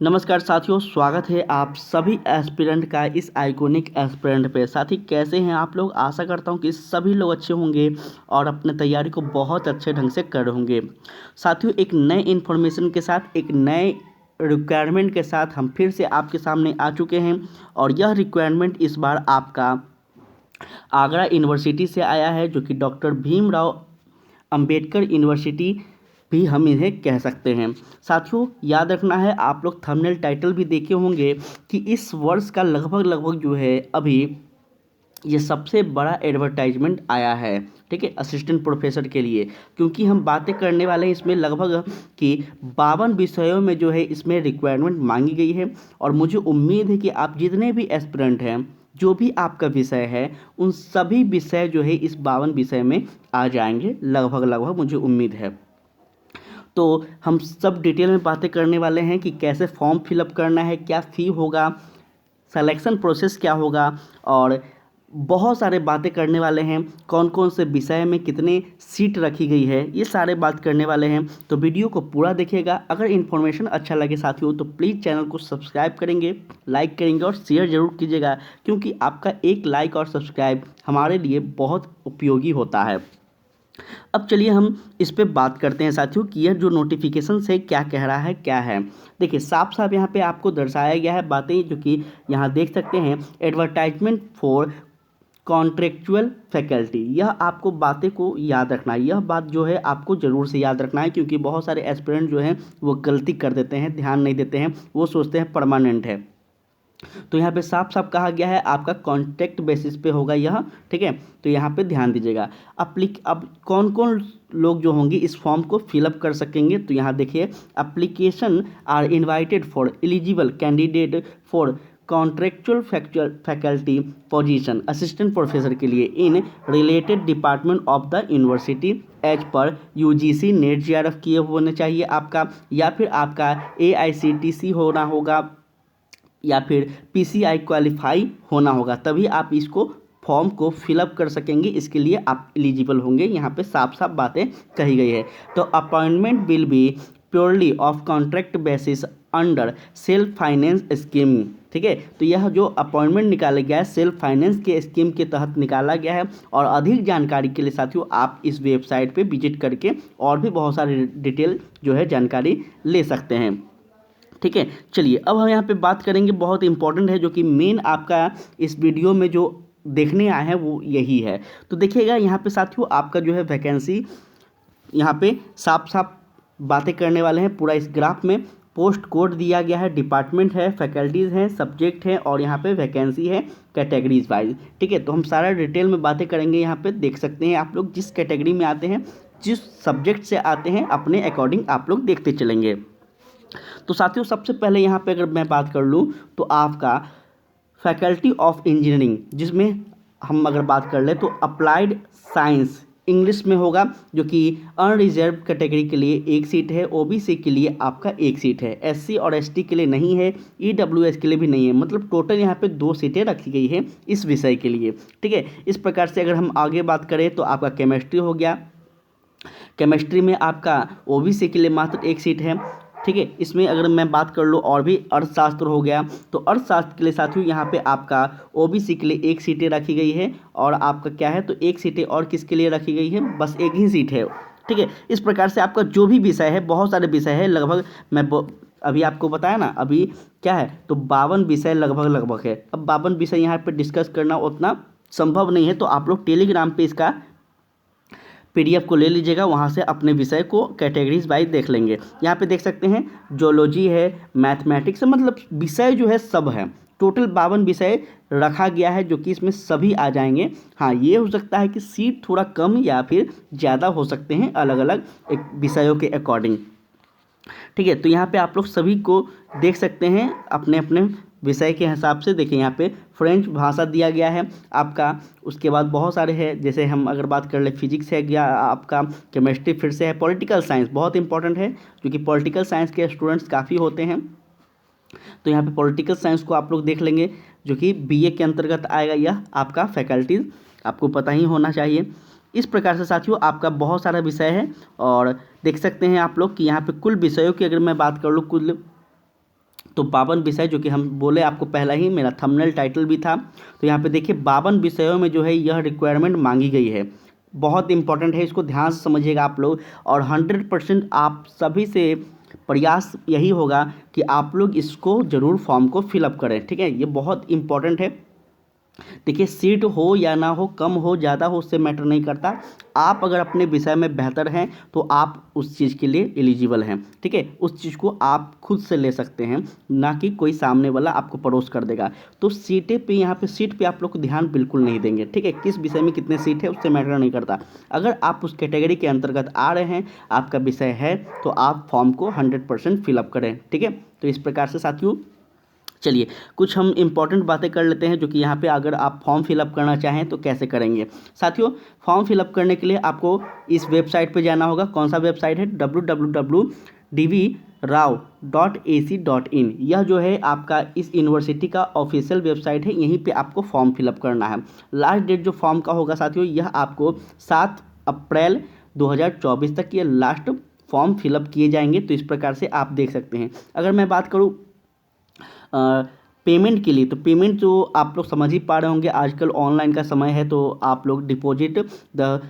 नमस्कार साथियों, स्वागत है आप सभी एस्पिरेंट का इस आइकॉनिक एस्पिरेंट पे। साथी कैसे हैं आप लोग? आशा करता हूं कि सभी लोग अच्छे होंगे और अपने तैयारी को बहुत अच्छे ढंग से कर होंगे। साथियों, एक नए इन्फॉर्मेशन के साथ, एक नए रिक्वायरमेंट के साथ हम फिर से आपके सामने आ चुके हैं। और यह रिक्वायरमेंट इस बार आपका आगरा यूनिवर्सिटी से आया है, जो कि डॉक्टर भीमराव अंबेडकर यूनिवर्सिटी भी हम इन्हें कह सकते हैं। साथियों, याद रखना है, आप लोग थंबनेल टाइटल भी देखे होंगे कि इस वर्ष का लगभग जो है अभी ये सबसे बड़ा एडवर्टाइजमेंट आया है, ठीक है, असिस्टेंट प्रोफेसर के लिए। क्योंकि हम बातें करने वाले हैं इसमें लगभग कि 52 विषयों में जो है इसमें रिक्वायरमेंट मांगी गई है। और मुझे उम्मीद है कि आप जितने भी एस्पिरेंट हैं, जो भी आपका विषय है, उन सभी विषय जो है इस 52 विषय में आ जाएंगे लगभग मुझे उम्मीद है। तो हम सब डिटेल में बातें करने वाले हैं कि कैसे फॉर्म फिलअप करना है, क्या फ़ी होगा, सिलेक्शन प्रोसेस क्या होगा, और बहुत सारे बातें करने वाले हैं। कौन कौन से विषय में कितने सीट रखी गई है, ये सारे बात करने वाले हैं। तो वीडियो को पूरा देखिएगा। अगर इन्फॉर्मेशन अच्छा लगे साथियों तो प्लीज़ चैनल को सब्सक्राइब करेंगे, लाइक करेंगे और शेयर ज़रूर कीजिएगा, क्योंकि आपका एक लाइक और सब्सक्राइब हमारे लिए बहुत उपयोगी होता है। अब चलिए हम इस पे बात करते हैं साथियों कि यह जो नोटिफिकेशन है क्या कह रहा है, क्या है। देखिए, साफ साफ यहाँ पे आपको दर्शाया गया है बातें, जो कि यहाँ देख सकते हैं। एडवर्टाइजमेंट फॉर कॉन्ट्रेक्चुअल फैकल्टी, यह आपको बातें को याद रखना है। यह बात जो है आपको ज़रूर से याद रखना है, क्योंकि बहुत सारे एस्पिरेंट जो हैं वो गलती कर देते हैं, ध्यान नहीं देते हैं, वो सोचते हैं परमानेंट है। तो यहाँ पे साफ साफ कहा गया है आपका कॉन्ट्रैक्ट बेसिस पे होगा यह, ठीक है। तो यहाँ पे ध्यान दीजिएगा। अब कौन कौन लोग जो होंगे इस फॉर्म को फिलअप कर सकेंगे, तो यहाँ देखिए, application are invited for eligible candidate for contractual faculty position assistant professor के लिए in related department of the university as per UGC NET JRF किए होने चाहिए आपका, या फिर आपका एआईसीटीसी होना होगा, या फिर पीसीआई क्वालिफाई होना होगा, तभी आप इसको फॉर्म को फिलअप कर सकेंगे। इसके लिए आप एलिजिबल होंगे। यहाँ पे साफ साफ बातें कही गई है। तो appointment will be purely of contract basis under self finance scheme, ठीक है। तो यह जो अपॉइंटमेंट निकाला गया है सेल्फ फाइनेंस के स्कीम के तहत निकाला गया है। और अधिक जानकारी के लिए साथियों आप इस वेबसाइट पे विजिट करके और भी बहुत सारी डिटेल जो है जानकारी ले सकते हैं, ठीक है। चलिए, अब हम यहाँ पे बात करेंगे, बहुत इंपॉर्टेंट है, जो कि मेन आपका इस वीडियो में जो देखने आए हैं वो यही है। तो देखिएगा यहाँ पे साथियों, आपका जो है वैकेंसी यहाँ पे साफ साफ बातें करने वाले हैं। पूरा इस ग्राफ में पोस्ट कोड दिया गया है, डिपार्टमेंट है, फैकल्टीज़ हैं, सब्जेक्ट हैं, और यहाँ पे वैकेंसी है कैटेगरीज वाइज, ठीक है। तो हम सारा डिटेल में बातें करेंगे। यहाँ पे देख सकते हैं आप लोग, जिस कैटेगरी में आते हैं, जिस सब्जेक्ट से आते हैं, अपने अकॉर्डिंग आप लोग देखते चलेंगे। तो साथियों, सबसे पहले यहाँ पे अगर मैं बात कर लूँ तो आपका फैकल्टी ऑफ इंजीनियरिंग, जिसमें हम अगर बात कर ले तो अप्लाइड साइंस इंग्लिश में होगा, जो कि अनरिजर्व कैटेगरी के लिए एक सीट है, ओबीसी के लिए आपका एक सीट है, एससी और एसटी के लिए नहीं है, ईडब्ल्यूएस के लिए भी नहीं है। मतलब टोटल यहाँ पे 2 सीटें रखी गई है इस विषय के लिए, ठीक है। इस प्रकार से अगर हम आगे बात करें तो आपका केमिस्ट्री हो गया। केमिस्ट्री में आपका ओबीसी के लिए मात्र एक सीट है, ठीक है। इसमें अगर मैं बात कर लूँ और भी अर्थशास्त्र हो गया, तो अर्थशास्त्र के लिए साथियों यहाँ पे आपका ओबीसी के लिए एक सीटें रखी गई है। और आपका क्या है, तो एक सीटें और किसके लिए रखी गई है, बस एक ही सीट है, ठीक है। इस प्रकार से आपका जो भी विषय है, बहुत सारे विषय है, लगभग मैं अभी आपको बताया ना, अभी क्या है, तो 52 विषय लगभग है। अब 52 विषय यहाँ पर डिस्कस करना उतना संभव नहीं है, तो आप लोग टेलीग्राम पर इसका पीडीएफ को ले लीजिएगा, वहाँ से अपने विषय को कैटेगरीज वाइज देख लेंगे। यहाँ पे देख सकते हैं जोलॉजी है, मैथमेटिक्स है, मतलब विषय जो है सब है। टोटल 52 विषय रखा गया है, जो कि इसमें सभी आ जाएंगे। हाँ, ये हो सकता है कि सीट थोड़ा कम या फिर ज़्यादा हो सकते हैं अलग अलग विषयों के अकॉर्डिंग, ठीक है। तो यहाँ पे आप लोग सभी को देख सकते हैं अपने अपने विषय के हिसाब से। देखिए, यहाँ पे फ्रेंच भाषा दिया गया है आपका। उसके बाद बहुत सारे हैं, जैसे हम अगर बात कर ले, फिजिक्स है गया आपका, केमिस्ट्री फिर से है, पॉलिटिकल साइंस बहुत इंपॉर्टेंट है, क्योंकि पॉलिटिकल साइंस के स्टूडेंट्स काफ़ी होते हैं। तो यहाँ पे पॉलिटिकल साइंस को आप लोग देख लेंगे, जो कि बीए के अंतर्गत आएगा। यह आपका फैकल्टीज़ आपको पता ही होना चाहिए। इस प्रकार से साथियों आपका बहुत सारा विषय है। और देख सकते हैं आप लोग कि यहाँ पे कुल विषयों की अगर मैं बात कर लूँ, कुल तो 52 विषय, जो कि हम बोले आपको पहला ही, मेरा थंबनेल टाइटल भी था। तो यहाँ पे देखिए 52 विषयों में जो है यह रिक्वायरमेंट मांगी गई है। बहुत इंपॉर्टेंट है, इसको ध्यान से समझिएगा आप लोग। और 100% आप सभी से प्रयास यही होगा कि आप लोग इसको ज़रूर फॉर्म को फिलअप करें, ठीक है। ये बहुत इंपॉर्टेंट है। देखिए सीट हो या ना हो, कम हो ज़्यादा हो, उससे मैटर नहीं करता। आप अगर अपने विषय में बेहतर हैं तो आप उस चीज़ के लिए एलिजिबल हैं, ठीक है। उस चीज़ को आप खुद से ले सकते हैं, ना कि कोई सामने वाला आपको परोस कर देगा। तो सीटें पे, यहाँ पे सीट पे आप लोग को ध्यान बिल्कुल नहीं देंगे, ठीक है। किस विषय में कितने सीट है उससे मैटर नहीं करता। अगर आप उस कैटेगरी के अंतर्गत आ रहे हैं, आपका विषय है, तो आप फॉर्म को 100% फिलअप करें, ठीक है। तो इस प्रकार से साथियों, चलिए कुछ हम इम्पॉर्टेंट बातें कर लेते हैं, जो कि यहाँ पे अगर आप फॉर्म फिलअप करना चाहें तो कैसे करेंगे। साथियों, फॉर्म फिलअप करने के लिए आपको इस वेबसाइट पे जाना होगा। कौन सा वेबसाइट है? www.dvrao.ac.in। यह जो है आपका इस यूनिवर्सिटी का ऑफिशियल वेबसाइट है, यहीं पे आपको फॉर्म फिलअप करना है। लास्ट डेट जो फॉर्म का होगा साथियों, यह आपको 7 अप्रैल 2024 तक ये लास्ट फॉर्म फिलअप किए जाएंगे। तो इस प्रकार से आप देख सकते हैं। अगर मैं बात करूँ पेमेंट के लिए, तो पेमेंट जो आप लोग समझ ही पा रहे होंगे, आजकल ऑनलाइन का समय है, तो आप लोग deposit the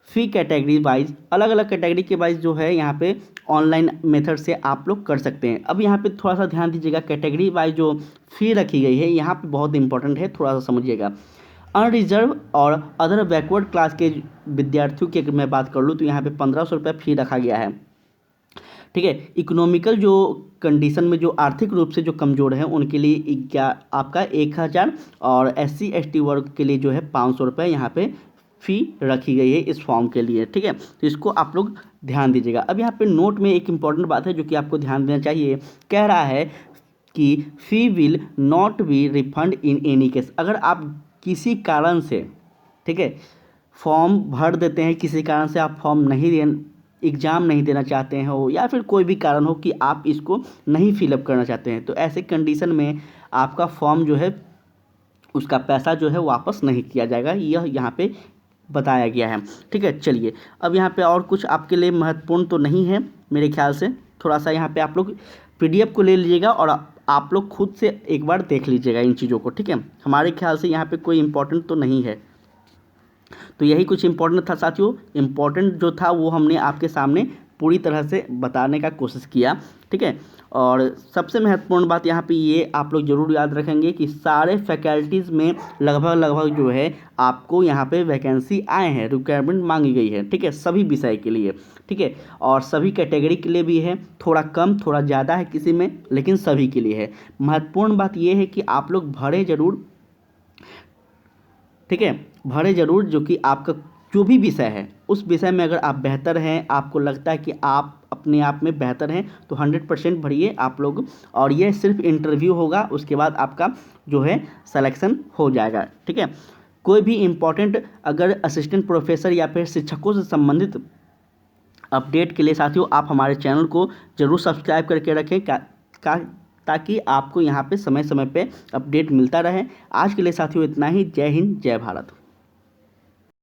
fee category wise, अलग अलग कैटेगरी के वाइज जो है यहाँ पे ऑनलाइन मेथड से आप लोग कर सकते हैं। अब यहाँ पे थोड़ा सा ध्यान दीजिएगा, कैटेगरी वाइज जो फ़ी रखी गई है यहाँ पे बहुत इंपॉर्टेंट है, थोड़ा सा समझिएगा। अनरिजर्व और अदर बैकवर्ड क्लास के विद्यार्थियों की अगर मैं बात कर लूँ तो यहाँ पे 1500 रुपये फ़ी रखा गया है, ठीक है। इकोनॉमिकल जो कंडीशन में जो आर्थिक रूप से जो कमज़ोर हैं उनके लिए क्या आपका 1000, और SC ST वर्ग के लिए जो है 500 रुपये यहाँ पे फ़ी रखी गई है इस फॉर्म के लिए, ठीक है। तो इसको आप लोग ध्यान दीजिएगा। अब यहाँ पे नोट में एक इम्पॉर्टेंट बात है जो कि आपको ध्यान देना चाहिए। कह रहा है कि fee will not be refund in any case. अगर आप किसी कारण से, ठीक है, फॉर्म भर देते हैं, किसी कारण से आप फॉर्म नहीं एग्ज़ाम नहीं देना चाहते हैं हो, या फिर कोई भी कारण हो कि आप इसको नहीं फिलअप करना चाहते हैं, तो ऐसे कंडीशन में आपका फॉर्म जो है उसका पैसा जो है वापस नहीं किया जाएगा, यह यहाँ पे बताया गया है, ठीक है। चलिए अब यहाँ पे और कुछ आपके लिए महत्वपूर्ण तो नहीं है मेरे ख्याल से। थोड़ा सा यहाँ पे आप लोग PDF को ले लीजिएगा और आप लोग खुद से एक बार देख लीजिएगा इन चीज़ों को, ठीक है। हमारे ख्याल से यहाँ पे कोई इम्पोर्टेंट तो नहीं है। तो यही कुछ इम्पोर्टेंट था साथियों। इम्पोर्टेंट जो था वो हमने आपके सामने पूरी तरह से बताने का कोशिश किया, ठीक है। और सबसे महत्वपूर्ण बात यहाँ पे ये आप लोग ज़रूर याद रखेंगे कि सारे फैकल्टीज़ में लगभग जो है आपको यहाँ पे वैकेंसी आए हैं, रिक्वायरमेंट मांगी गई है, ठीक है, सभी विषय के लिए, ठीक है। और सभी कैटेगरी के लिए भी है, थोड़ा कम थोड़ा ज़्यादा है किसी में, लेकिन सभी के लिए है। महत्वपूर्ण बात ये है कि आप लोग भरें ज़रूर, ठीक है, भरे ज़रूर। जो कि आपका जो भी विषय है उस विषय में अगर आप बेहतर हैं, आपको लगता है कि आप अपने आप में बेहतर हैं, तो 100% भरिए आप लोग। और ये सिर्फ इंटरव्यू होगा, उसके बाद आपका जो है सिलेक्शन हो जाएगा, ठीक है। कोई भी इम्पोर्टेंट अगर असिस्टेंट प्रोफेसर या फिर शिक्षकों से संबंधित अपडेट के लिए साथियों आप हमारे चैनल को ज़रूर सब्सक्राइब करके रखें, ताकि आपको यहाँ पे समय समय पे अपडेट मिलता रहे। आज के लिए साथियों इतना ही। जय हिंद, जय भारत।